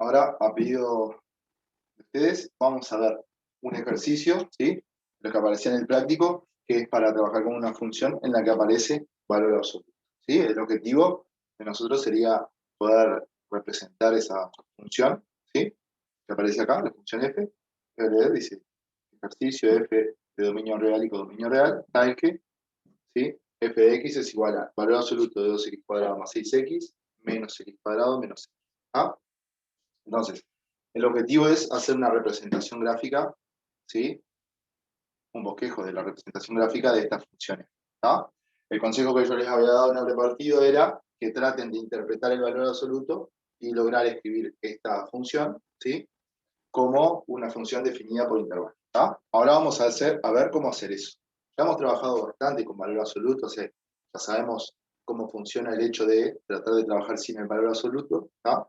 ahora, a pedido de ustedes, vamos a ver un ejercicio, ¿sí? Lo que aparecía en el práctico, que es para trabajar con una función en la que aparece valor absoluto, ¿sí? El objetivo de nosotros sería poder representar esa función, ¿sí? Que aparece acá, la función f. Voy a leer, dice, ejercicio f de dominio real y codominio real, tal que, ¿sí? F de x es igual a valor absoluto de 2x cuadrado más 6x menos x cuadrado menos x. ¿Ah? Entonces, el objetivo es hacer una representación gráfica, ¿sí? Un bosquejo de la representación gráfica de estas funciones. ¿Ah? El consejo que yo les había dado en el repartido era que traten de interpretar el valor absoluto y lograr escribir esta función, ¿sí? Como una función definida por intervalo. ¿Ah? Ahora vamos a ver cómo hacer eso. Ya hemos trabajado bastante con valor absoluto, o sea, ya sabemos cómo funciona el hecho de tratar de trabajar sin el valor absoluto, ¿ah?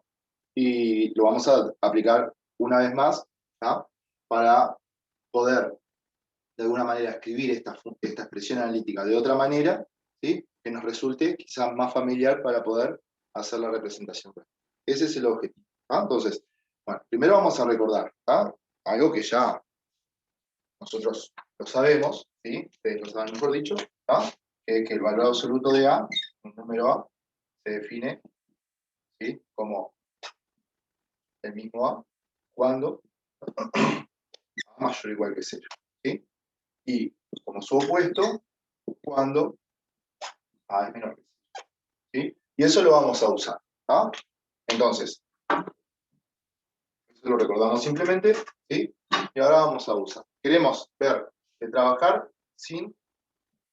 Y lo vamos a aplicar una vez más, ¿ah? Para poder de alguna manera escribir esta expresión analítica de otra manera, ¿sí? Que nos resulte quizás más familiar para poder hacer la representación. Ese es el objetivo. ¿Ah? Entonces, bueno, primero vamos a recordar, ¿ah? Algo que ya nosotros lo sabemos, ¿sí? Ustedes lo saben mejor dicho, ¿ah? Que el valor absoluto de A, un número A, se define, ¿sí? Como el mismo A cuando A mayor o igual que 0. ¿Sí? Y como su opuesto, cuando A es menor que 0. ¿Sí? Y eso lo vamos a usar. ¿Ah? Entonces, eso lo recordamos simplemente, ¿sí? Y ahora vamos a usar. Queremos ver de trabajar sin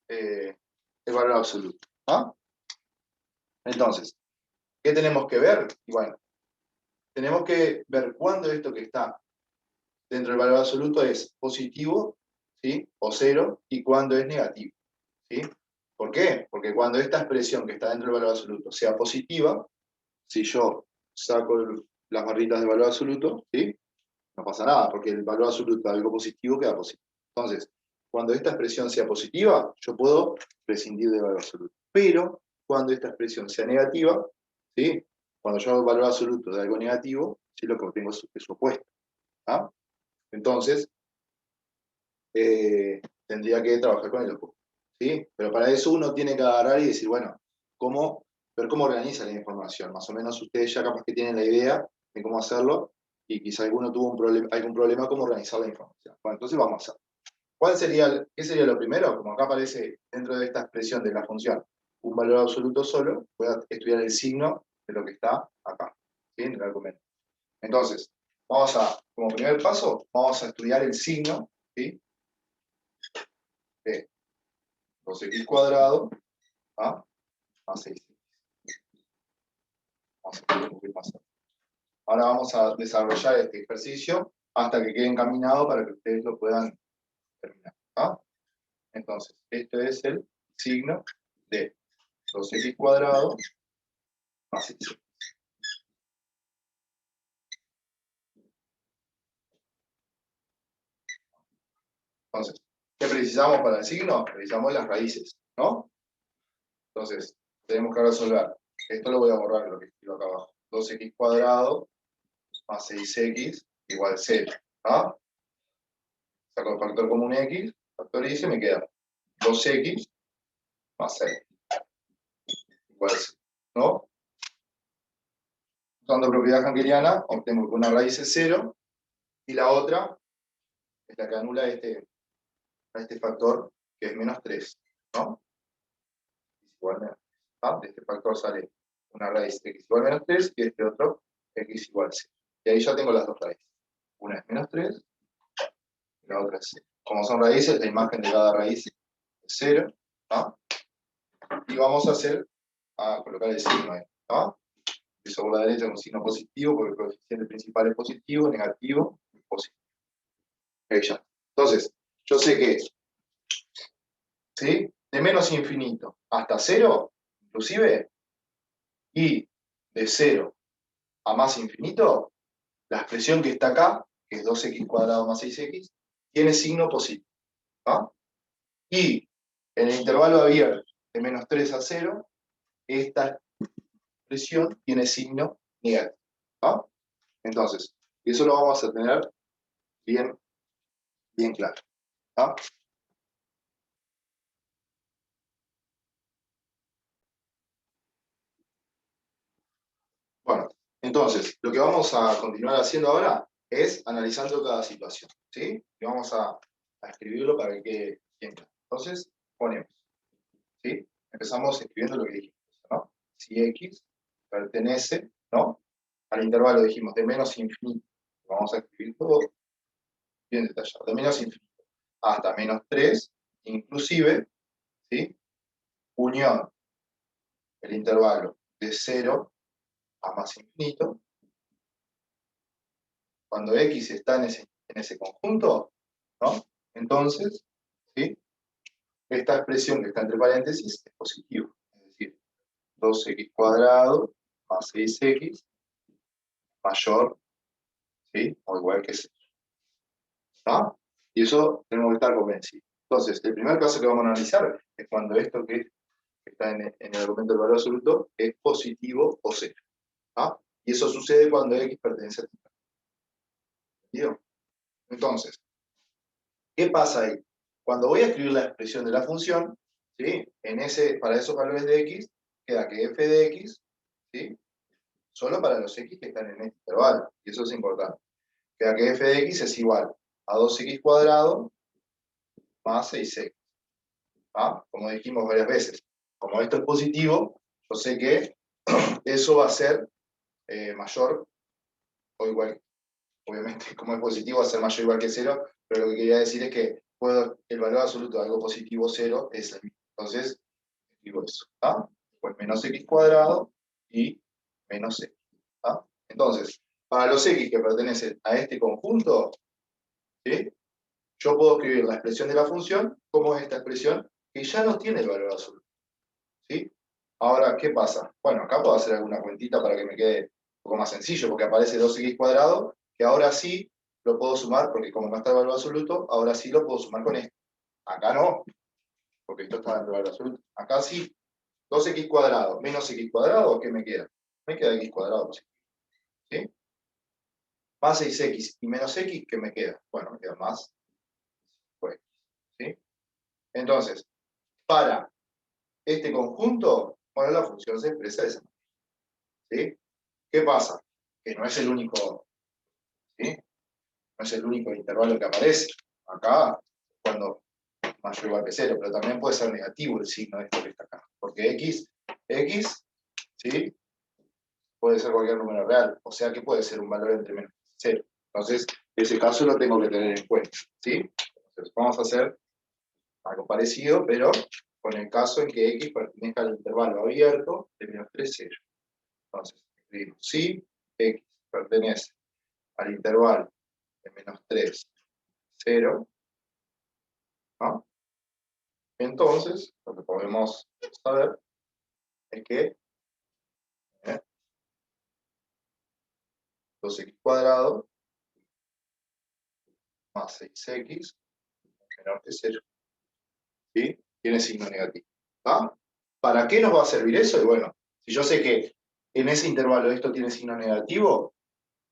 el valor absoluto. ¿Ah? Entonces, ¿qué tenemos que ver? Y bueno, tenemos que ver cuándo esto que está dentro del valor absoluto es positivo, ¿sí? O cero, y cuándo es negativo. ¿Sí? ¿Por qué? Porque cuando esta expresión que está dentro del valor absoluto sea positiva, si yo saco las barritas de valor absoluto, ¿sí? No pasa nada, porque el valor absoluto de algo positivo queda positivo. Entonces, cuando esta expresión sea positiva, yo puedo prescindir del valor absoluto. Pero cuando esta expresión sea negativa, ¿sí? Cuando yo hago el valor absoluto de algo negativo, ¿sí? Lo que obtengo es su opuesto. ¿Ah? Entonces, tendría que trabajar con el opuesto. ¿Sí? Pero para eso uno tiene que agarrar y decir, bueno, ver cómo organiza la información. Más o menos ustedes ya capaz que tienen la idea de cómo hacerlo y quizá alguno tuvo algún problema cómo organizar la información. Bueno, entonces vamos a hacer. ¿Qué sería lo primero? Como acá aparece dentro de esta expresión de la función un valor absoluto solo, voy a estudiar el signo de lo que está acá, ¿sí? En el argumento. Entonces, como primer paso, vamos a estudiar el signo, ¿sí? De 2x cuadrado, ¿ah? Más 6x. Vamos a escribir un poquito más. Ahora vamos a desarrollar este ejercicio hasta que quede encaminado para que ustedes lo puedan terminar. ¿Ah? Entonces, esto es el signo de 2x cuadrado más 6x. Entonces, ¿qué precisamos para el signo? Precisamos las raíces, ¿no? Entonces, tenemos que resolver. Esto lo voy a borrar, lo que escribo acá abajo. 2x cuadrado más 6x igual 0. ¿Ah? Saco el factor común x, factorizo y me queda 2x más 6 igual 0. ¿No? Usando propiedad hangeriana, obtengo que una raíz es 0 y la otra es la que anula a este factor, que es menos 3. ¿No? Igual menos 3. ¿Ah? De este factor sale una raíz de x igual menos 3 y este otro x igual 0. Y ahí ya tengo las dos raíces. Una es menos 3 y la otra es 0. Como son raíces, la imagen de cada raíz es 0. ¿Ah? Y vamos a colocar el signo ahí. ¿Ah? Empiezo por la derecha con signo positivo, porque el coeficiente principal es positivo, negativo y positivo. Ya. Entonces, yo sé que ¿sí? De menos infinito hasta 0, inclusive, y de 0 a más infinito, la expresión que está acá, que es 2x cuadrado más 6x, tiene signo positivo. ¿Ah? Y en el intervalo abierto de menos 3 a 0, esta expresión tiene signo negativo. ¿Ah? Entonces, eso lo vamos a tener bien, bien claro. ¿Ah? Bueno, entonces, lo que vamos a continuar haciendo ahora es analizando cada situación, ¿sí? Y vamos a escribirlo para que quede bien claro. Entonces, ponemos, ¿sí? Empezamos escribiendo lo que dijimos, ¿no? Si X pertenece, ¿no? Al intervalo, dijimos, de menos infinito. Vamos a escribir todo bien detallado. De menos infinito hasta menos 3, inclusive, ¿sí? Unión, el intervalo de 0 a más infinito. Cuando X está en ese conjunto, ¿no? Entonces, ¿sí? Esta expresión que está entre paréntesis es positiva. Es decir, 2x cuadrado más 6x mayor, ¿sí? O igual que 0. ¿Está? Y eso tenemos que estar convencidos. Entonces, el primer caso que vamos a analizar es cuando esto que está en el argumento del valor absoluto es positivo o cero. ¿Ah? Y eso sucede cuando X pertenece a θ. ¿Entendido? Entonces, ¿qué pasa ahí? Cuando voy a escribir la expresión de la función, ¿sí? Para esos valores de X, queda que f de X, ¿sí? Solo para los X que están en este intervalo, y eso es importante. Queda que f de X es igual a 2x cuadrado más 6x. ¿Ah? Como dijimos varias veces, como esto es positivo, yo sé que eso va a ser mayor o igual. Obviamente, como es positivo, va a ser mayor o igual que 0, pero lo que quería decir es que el valor absoluto de algo positivo 0 es el mismo. Entonces, escribo eso. ¿Ah? Pues menos x cuadrado y menos x. ¿Ah? Entonces, para los x que pertenecen a este conjunto, ¿sí? Yo puedo escribir la expresión de la función como esta expresión que ya no tiene el valor absoluto. ¿Sí? Ahora, ¿qué pasa? Bueno, acá puedo hacer alguna cuentita para que me quede un poco más sencillo, porque aparece 2x cuadrado, que ahora sí lo puedo sumar, porque como no está el valor absoluto, ahora sí lo puedo sumar con esto. Acá no, porque esto está en el valor absoluto. Acá sí, 2x cuadrado menos x cuadrado, ¿qué me queda? Me queda x cuadrado, ¿sí? Más 6x y menos x, ¿qué me queda? Bueno, me queda más, pues, ¿sí? Entonces, para este conjunto, bueno, la función se expresa de esa manera, ¿sí? ¿Qué pasa? Que no es el único, ¿sí? No es el único intervalo que aparece. Acá, cuando mayor o igual que 0, pero también puede ser negativo el signo de esto que está acá. Porque X, ¿sí? Puede ser cualquier número real. O sea que puede ser un valor entre menos y 0. Entonces, ese caso lo tengo que tener en cuenta, ¿sí? Entonces, vamos a hacer algo parecido, pero con el caso en que X pertenezca al intervalo abierto de menos 3, 0. Entonces, escribimos, si X pertenece al intervalo de menos 3, 0, ¿no? Entonces, lo que podemos saber es que 2x cuadrado más 6x menor que 0, ¿sí? Tiene signo negativo. ¿Ah? ¿Para qué nos va a servir eso? Y bueno, si yo sé que en ese intervalo esto tiene signo negativo,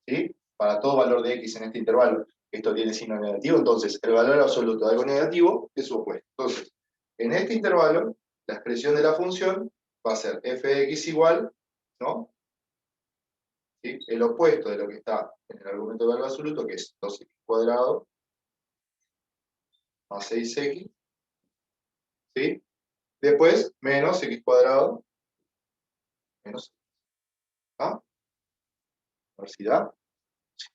¿sí? Para todo valor de x en este intervalo esto tiene signo negativo, entonces el valor absoluto de algo negativo es su opuesto. Entonces, en este intervalo, la expresión de la función va a ser f de x igual, ¿no? ¿Sí? El opuesto de lo que está en el argumento de valor absoluto, que es 2x cuadrado más 6x, ¿sí? Después, menos x cuadrado menos x. ¿Ah? Universidad,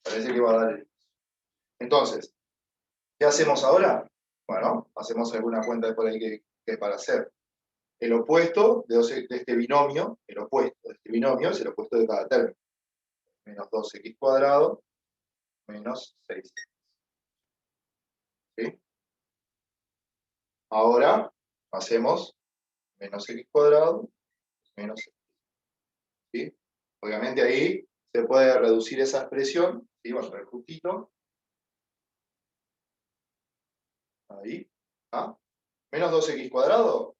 parece que va a dar el... Entonces, ¿qué hacemos ahora? Bueno, hacemos alguna cuenta por ahí que para hacer. El opuesto de este binomio, el opuesto de este binomio es el opuesto de cada término. Menos 2x cuadrado menos 6x. ¿Sí? Ahora hacemos menos x cuadrado menos x. ¿Sí? Obviamente ahí se puede reducir esa expresión, ¿sí? Va a ser justito. Ahí. ¿Ah? Menos 2x cuadrado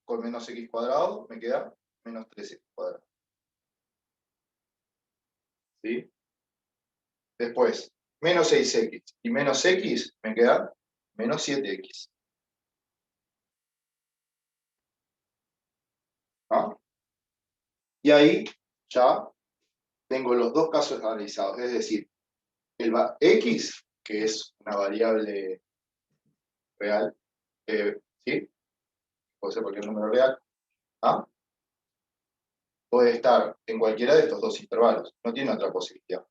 con menos x cuadrado me queda menos 3x cuadrado. ¿Sí? Después, menos 6x y menos x me queda menos 7x. ¿Ah? Y ahí ya tengo los dos casos analizados, es decir, x, que es una variable real, ¿sí? Puede ser cualquier número real, ¿ah? Puede estar en cualquiera de estos dos intervalos, no tiene otra posibilidad,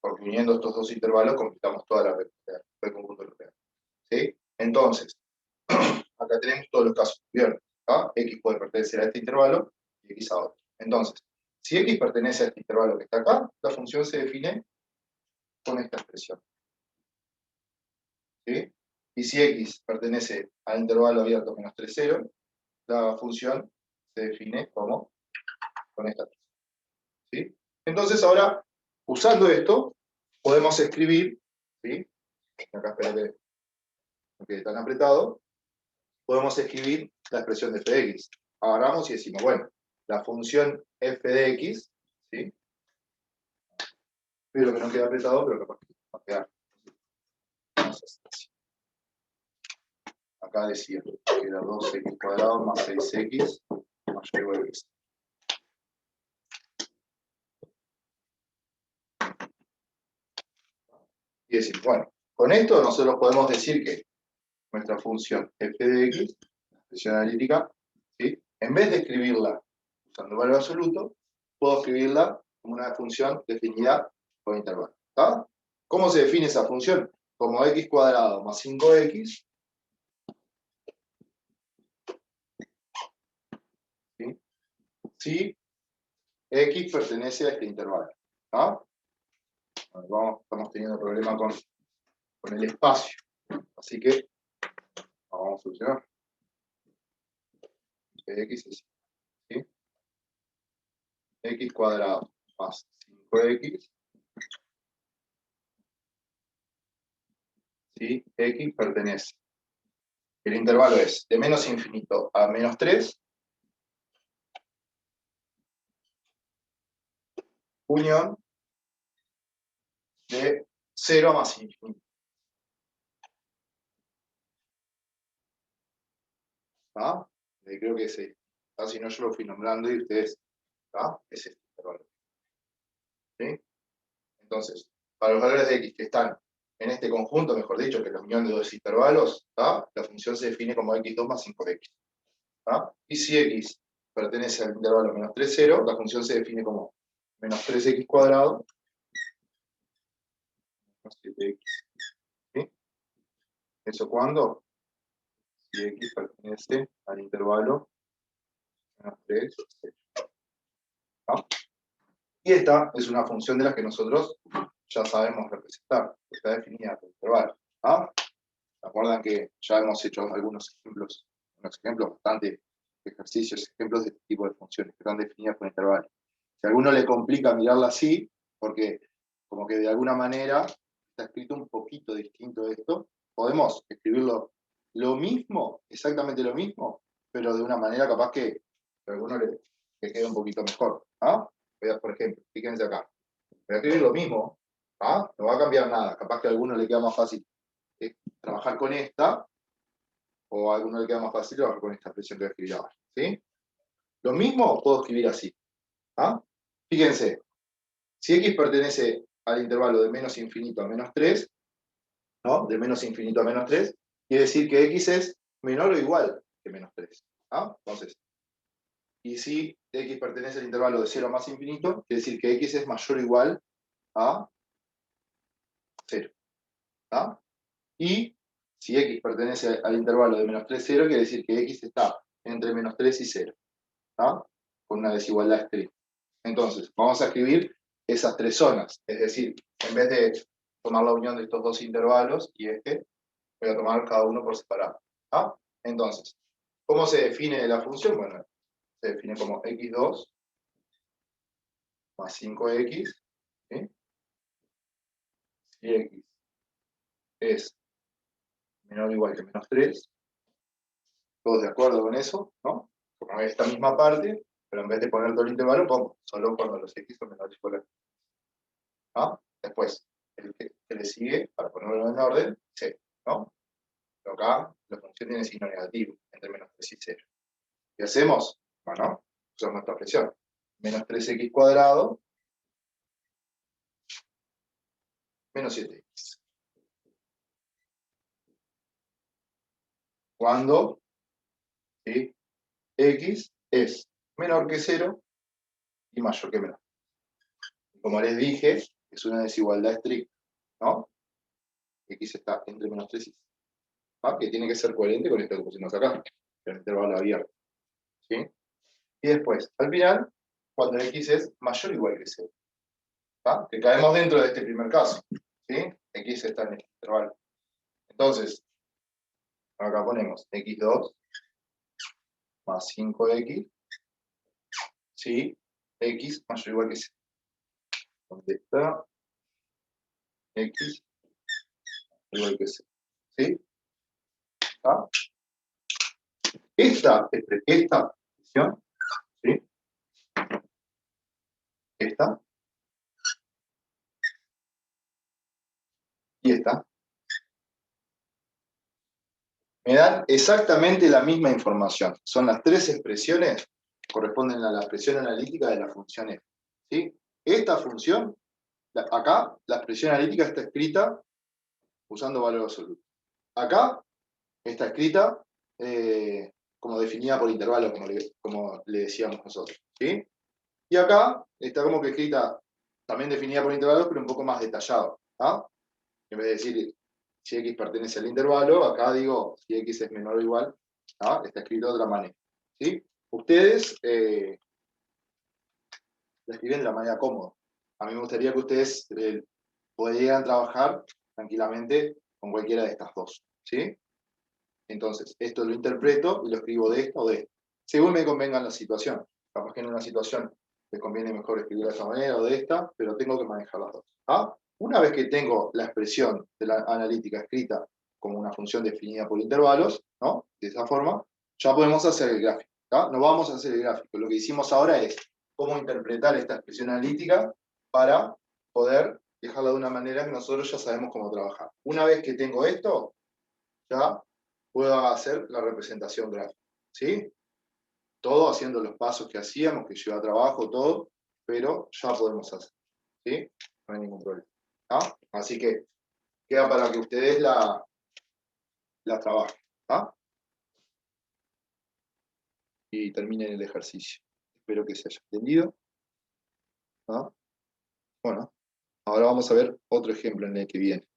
porque uniendo estos dos intervalos completamos toda la red del conjunto real. ¿Sí? Entonces, acá tenemos todos los casos cubiertos. ¿Ah? X puede pertenecer a este intervalo y X a otro. Entonces, si X pertenece a este intervalo que está acá, la función se define con esta expresión. ¿Sí? Y si X pertenece al intervalo abierto menos 3, 0, la función se define como con esta expresión. ¿Sí? Entonces ahora, usando esto, podemos escribir, ¿sí? Acá espero que no quede tan apretado, podemos escribir la expresión de f de x. Agarramos y decimos, bueno, la función f de x, ¿sí? Espero que no quede apretado, pero capaz que va a quedar. Acá decía que era 2x cuadrado más 6x mayor a x. Y decir, bueno, con esto nosotros podemos decir que nuestra función f de x, la expresión analítica, ¿sí? En vez de escribirla usando valor absoluto, puedo escribirla como una función definida por intervalo. ¿Está? ¿Cómo se define esa función? Como x cuadrado más 5x, ¿sí? Si x pertenece a este intervalo. ¿Está? Estamos teniendo problema con el espacio. Así que vamos a solucionar. X es, ¿sí? X cuadrado más 5x, si x pertenece. El intervalo es de menos infinito a menos 3, unión de 0 a más infinito. ¿Está? Creo que ese, si no yo lo fui nombrando y ustedes, ¿está? Es este intervalo. ¿Sí? Entonces, para los valores de x que están en este conjunto, mejor dicho, que es la unión de dos intervalos, ¿está? La función se define como x2 más 5x. ¿Está? Y si x pertenece al intervalo menos 3, 0, la función se define como menos 3x cuadrado más 7x. ¿Sí? ¿Eso cuándo? Si x pertenece al intervalo menos 3, 0. ¿Está? Y esta es una función de la que nosotros ya sabemos representar, está definida por intervalo. ¿Ah? ¿Se acuerdan que ya hemos hecho algunos ejemplos bastante ejercicios, ejemplos de este tipo de funciones que están definidas por intervalo? Si a alguno le complica mirarla así, porque como que de alguna manera está escrito un poquito distinto esto, podemos escribirlo lo mismo, exactamente lo mismo, pero de una manera capaz que a alguno le quede un poquito mejor. ¿Ah? Por ejemplo, fíjense acá. Voy a escribir lo mismo, ¿ah? No va a cambiar nada. Capaz que a alguno le queda más fácil trabajar con esta, o a alguno le queda más fácil trabajar con esta expresión que voy a escribir ahora. ¿Sí? Lo mismo puedo escribir así. ¿Ah? Fíjense, si x pertenece al intervalo de menos infinito a menos 3, ¿no? De menos infinito a menos 3, quiere decir que x es menor o igual que menos 3. ¿Ah? Entonces, y si x pertenece al intervalo de 0 a más infinito, quiere decir que x es mayor o igual a 0. ¿Ah? Y si x pertenece al intervalo de menos 3, 0, quiere decir que x está entre menos 3 y 0. ¿Ah? Con una desigualdad estricta. Entonces, vamos a escribir esas tres zonas. Es decir, en vez de tomar la unión de estos dos intervalos y este, voy a tomar cada uno por separado. ¿Ah? Entonces, ¿cómo se define la función? Bueno, se define como x2 más 5x, ¿sí? Si x es menor o igual que menos 3, ¿todos de acuerdo con eso? ¿No? Como esta misma parte, pero en vez de poner todo el intervalo, pongo solo cuando los x son menores o iguales. ¿Ah? Después, el que le sigue, para ponerlo en orden, 0, ¿no? Pero acá la función tiene signo negativo, entre menos 3 y 0. ¿Qué hacemos? Bueno, usamos esta expresión. Menos 3x cuadrado menos 7x. Cuando, ¿sí?, x es menor que 0 y mayor que menos. Como les dije, es una desigualdad estricta, ¿no? X está entre menos 3 y 0. ¿Ah? Que tiene que ser coherente con esto que pusimos acá, el intervalo abierto. ¿Sí? Y después, al final, cuando x es mayor o igual que 0. ¿Ah? Que caemos dentro de este primer caso. ¿Sí? X está en este intervalo. Entonces, acá ponemos x2 más 5x, ¿sí? X mayor o igual que 0. ¿Dónde está? X igual que 0. ¿Sí? ¿Ah? Esta expresión, ¿sí? Esta y esta, me dan exactamente la misma información. Son las tres expresiones que corresponden a la expresión analítica de la función f. ¿Sí? Esta función, acá, la expresión analítica está escrita usando valor absoluto. Acá está escrita como definida por intervalos, como le decíamos nosotros. ¿Sí? Y acá está como que escrita también definida por intervalos, pero un poco más detallado. ¿Ah? En vez de decir si x pertenece al intervalo, acá digo si x es menor o igual, ¿ah? Está escrito de otra manera. ¿Sí? Ustedes la escriben de la manera cómoda. A mí me gustaría que ustedes pudieran trabajar tranquilamente con cualquiera de estas dos. ¿Sí? Entonces, esto lo interpreto y lo escribo de esta o de esta. Según me convenga en la situación. Capaz que en una situación les conviene mejor escribir de esta manera o de esta, pero tengo que manejar las dos. ¿Ah? Una vez que tengo la expresión de la analítica escrita como una función definida por intervalos, ¿no? De esa forma, ya podemos hacer el gráfico. ¿Ah? No vamos a hacer el gráfico. Lo que hicimos ahora es cómo interpretar esta expresión analítica para poder dejarla de una manera que nosotros ya sabemos cómo trabajar. Una vez que tengo esto, ya puedo hacer la representación gráfica. ¿Sí? Todo haciendo los pasos que hacíamos, que lleva trabajo, todo, pero ya podemos hacer. ¿Sí? No hay ningún problema. ¿Ah? Así que queda para que ustedes la trabajen. ¿Ah? Y terminen el ejercicio. Espero que se haya entendido. ¿Ah? Bueno, ahora vamos a ver otro ejemplo en el que viene.